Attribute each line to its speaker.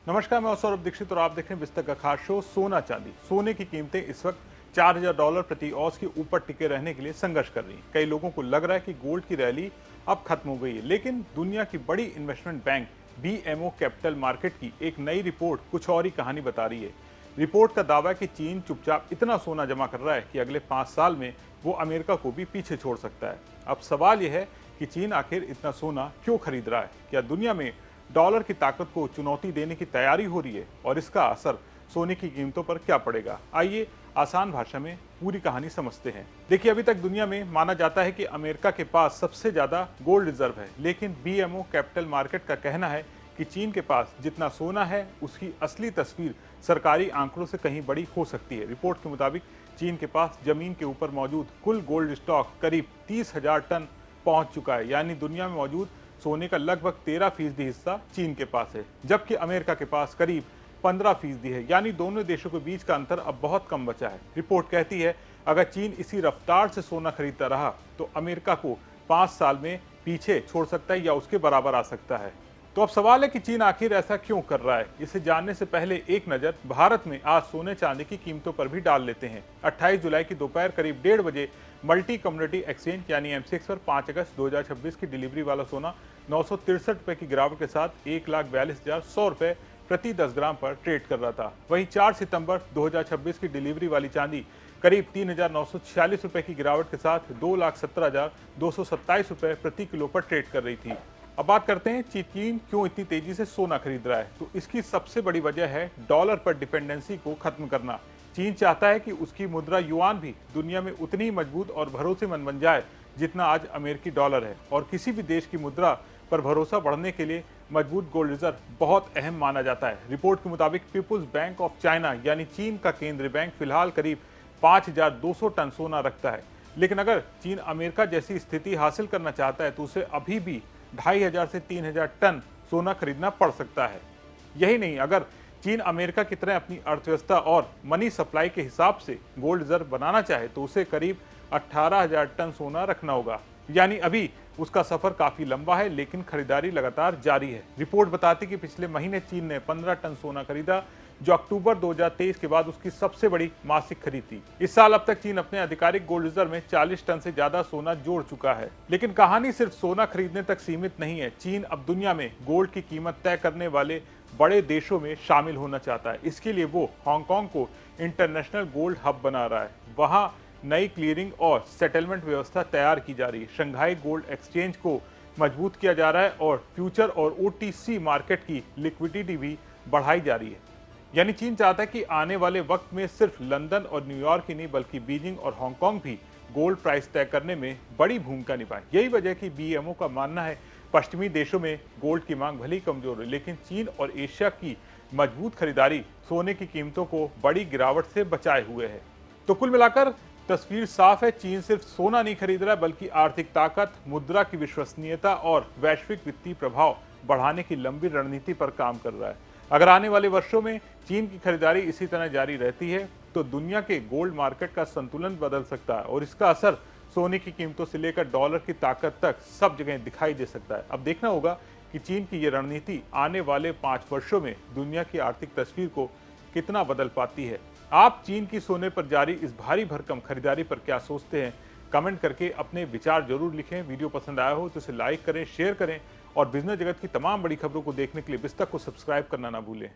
Speaker 1: नमस्कार, मैं सौरभ दीक्षित और आप देख रहे हैं बिस्तर का खास शो सोना चांदी। सोने की कीमतें इस वक्त $4000 प्रति औंस के ऊपर टिके रहने के लिए संघर्ष कर रही हैं। कई लोगों को लग रहा है कि गोल्ड की रैली अब खत्म हो गई है, लेकिन दुनिया की बड़ी investment bank BMO capital market की एक नई रिपोर्ट कुछ और ही कहानी बता रही है। रिपोर्ट का दावा है कि चीन चुपचाप इतना सोना जमा कर रहा है कि अगले 5 साल में वो अमेरिका को भी पीछे छोड़ सकता है। अब सवाल यह है कि चीन आखिर इतना सोना क्यों खरीद रहा है? क्या दुनिया में डॉलर की ताकत को चुनौती देने की तैयारी हो रही है और इसका असर सोने की कीमतों पर क्या पड़ेगा? आइए आसान भाषा में पूरी कहानी समझते हैं। देखिए, अभी तक दुनिया में माना जाता है कि अमेरिका के पास सबसे ज्यादा गोल्ड रिजर्व है, लेकिन BMO कैपिटल मार्केट का कहना है कि चीन के पास जितना सोना है उसकी असली तस्वीर सरकारी आंकड़ों से कहीं बड़ी हो सकती है। रिपोर्ट के मुताबिक चीन के पास जमीन के ऊपर मौजूद कुल गोल्ड स्टॉक करीब 30,000 टन पहुंच चुका है, यानी दुनिया में मौजूद सोने का लगभग 13% हिस्सा चीन के पास है, जबकि अमेरिका के पास करीब 15% है, यानी दोनों देशों के बीच का अंतर अब बहुत कम बचा है। रिपोर्ट कहती है अगर चीन इसी रफ्तार से सोना खरीदता रहा तो अमेरिका को 5 साल में पीछे छोड़ सकता है या उसके बराबर आ सकता है। तो अब सवाल है कि चीन आखिर ऐसा क्यों कर रहा है? इसे जानने से पहले एक नजर भारत में आज सोने चांदी की कीमतों पर भी डाल लेते हैं। 28 जुलाई की दोपहर करीब 1:30 बजे मल्टी कम्युनिटी एक्सचेंज यानी MCX पर 5 अगस्त 2026 की डिलीवरी वाला सोना 963 रुपए की गिरावट के साथ 1,42,100 रुपए प्रति 10 ग्राम पर ट्रेड कर रहा था। वहीं 4 सितंबर 2026 की डिलीवरी वाली चांदी करीब 3,946 रुपए की गिरावट के साथ 2,17,227 रुपए प्रति किलो पर ट्रेड कर रही थी। अब बात करते हैं चीन क्यों इतनी तेजी से सोना खरीद रहा है। तो इसकी सबसे बड़ी वजह है डॉलर पर डिपेंडेंसी को खत्म करना। चीन चाहता है कि उसकी मुद्रा युआन भी दुनिया में उतनी ही मजबूत और भरोसेमंद बन जाए जितना आज अमेरिकी डॉलर है, और किसी भी देश की मुद्रा पर भरोसा बढ़ने के लिए मजबूत गोल्ड रिजर्व बहुत अहम माना जाता है। रिपोर्ट के मुताबिक पीपुल्स बैंक ऑफ चाइना यानी चीन का केंद्रीय बैंक फिलहाल करीब 5,200 टन सोना रखता है, लेकिन अगर चीन अमेरिका जैसी स्थिति हासिल करना चाहता है तो उसे अभी भी 2,500 से 3,000 टन सोना खरीदना पड़ सकता है। यही नहीं, अगर चीन अमेरिका की तरह अपनी अर्थव्यवस्था और मनी सप्लाई के हिसाब से गोल्ड रिजर्व बनाना चाहे तो उसे करीब 18,000 टन सोना रखना होगा, यानी अभी उसका सफर काफी लंबा है, लेकिन खरीदारी लगातार जारी है। रिपोर्ट बताती है कि पिछले महीने चीन ने 15 टन सोना खरीदा, जो अक्टूबर 2023 के बाद उसकी सबसे बड़ी मासिक खरीद थी। इस साल अब तक चीन अपने आधिकारिक गोल्ड रिजर्व में 40 टन से ज्यादा सोना जोड़ चुका है। लेकिन कहानी सिर्फ सोना खरीदने तक सीमित नहीं है। चीन अब दुनिया में गोल्ड की कीमत तय करने वाले बड़े देशों में शामिल होना चाहता है। इसके लिए वो हांगकांग को इंटरनेशनल गोल्ड हब बना रहा है। वहां नई क्लियरिंग और सेटलमेंट व्यवस्था तैयार की जा रही है। शंघाई गोल्ड एक्सचेंज को मजबूत किया जा रहा है और फ्यूचर और OTC मार्केट की लिक्विडिटी भी बढ़ाई जा रही है। यानी चीन चाहता है कि आने वाले वक्त में सिर्फ लंदन और न्यूयॉर्क ही नहीं बल्कि बीजिंग और हांगकांग भी गोल्ड प्राइस तय करने में बड़ी भूमिका निभाए। यही वजह कि BMO का मानना है पश्चिमी देशों में गोल्ड की मांग भले ही कमजोर है, लेकिन चीन और एशिया की मजबूत खरीदारी सोने की कीमतों को बड़ी गिरावट से बचाए हुए है। तो कुल मिलाकर तस्वीर साफ है, चीन सिर्फ सोना नहीं खरीद रहा है बल्कि आर्थिक ताकत, मुद्रा की विश्वसनीयता और वैश्विक वित्तीय प्रभाव बढ़ाने की लंबी रणनीति पर काम कर रहा है। अगर आने वाले वर्षों में चीन की खरीदारी इसी तरह जारी रहती है तो दुनिया के गोल्ड मार्केट का संतुलन बदल सकता है और इसका असर सोने की कीमतों से लेकर डॉलर की ताकत तक सब जगह दिखाई दे सकता है। अब देखना होगा कि चीन की ये रणनीति आने वाले 5 वर्षों में दुनिया की आर्थिक तस्वीर को कितना बदल पाती है। आप चीन की सोने पर जारी इस भारी भरकम खरीदारी पर क्या सोचते हैं? कमेंट करके अपने विचार जरूर लिखें। वीडियो पसंद आया हो तो इसे लाइक करें, शेयर करें और बिजनेस जगत की तमाम बड़ी खबरों को देखने के लिए बिस्तर को सब्सक्राइब करना ना भूलें।